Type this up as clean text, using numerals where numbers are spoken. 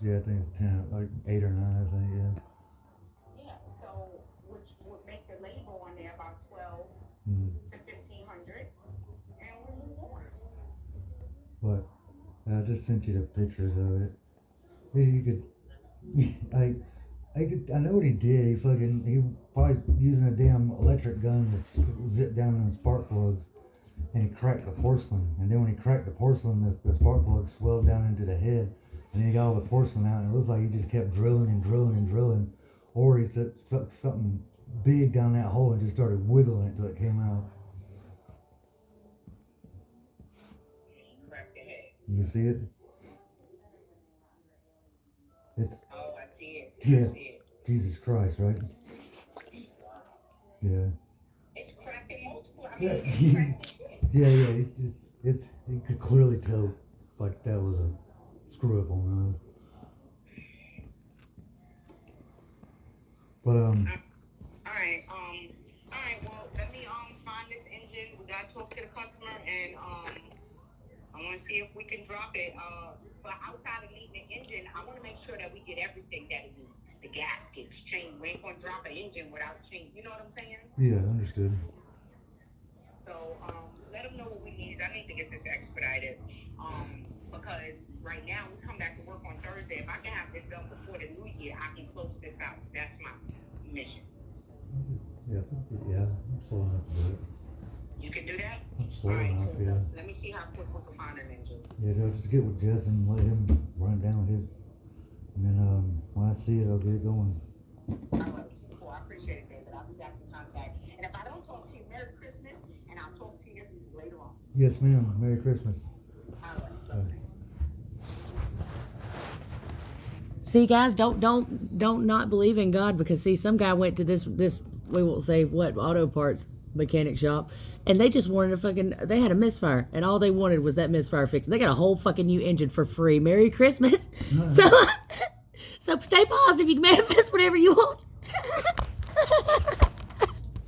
Yeah, I think it's 10, like 8 or 9, I think, Yeah, so which would make the label on there about 12 to 1500, and we move on. But I just sent you the pictures of it. Yeah, you could, I know what he did. He probably using a damn electric gun to zip down in the spark plugs, and he cracked the porcelain. And then when he cracked the porcelain, the spark plug swelled down into the head, and then he got all the porcelain out, and it looks like he just kept drilling and drilling and drilling, or he stuck something big down that hole and just started wiggling it till it came out. Crack the head. You see it? It's Oh, I see it. yeah, I see it. Jesus Christ, right? Yeah. It's cracked in multiple. I Yeah, mean, it's cracked as shit. yeah. It's you could clearly tell like that was a screw up on that. But All right. All right. Well, let me find this engine. We gotta talk to the customer, and I want to see if we can drop it. But outside of needing the engine, I want to make sure that we get everything that it needs. The gaskets, chain. We ain't gonna drop an engine without chain. You know what I'm saying? yeah, understood. So let them know what we need. I need to get this expedited. Because right now we come back to work on Thursday. If I can have this done before the new year, I can close this out. That's my mission. Yeah, I'm slow enough to do it. You can do that? I'm slow All right, enough, so yeah. let me see how quick we can find an engine. Yeah, I'll just get with Jeff and let him run it down his, and then when I see it, I'll get it going. All right, cool. I appreciate it, David. I'll be back in contact. And if I don't talk to you, Merry Christmas, and I'll talk to you later on. Yes, ma'am. Merry Christmas. All right. See, guys, don't not believe in God, because see, some guy went to this we won't say what auto parts mechanic shop, and they just wanted they had a misfire, and all they wanted was that misfire fixed. They got a whole fucking new engine for free. Merry Christmas. So stay positive. You can manifest whatever you want.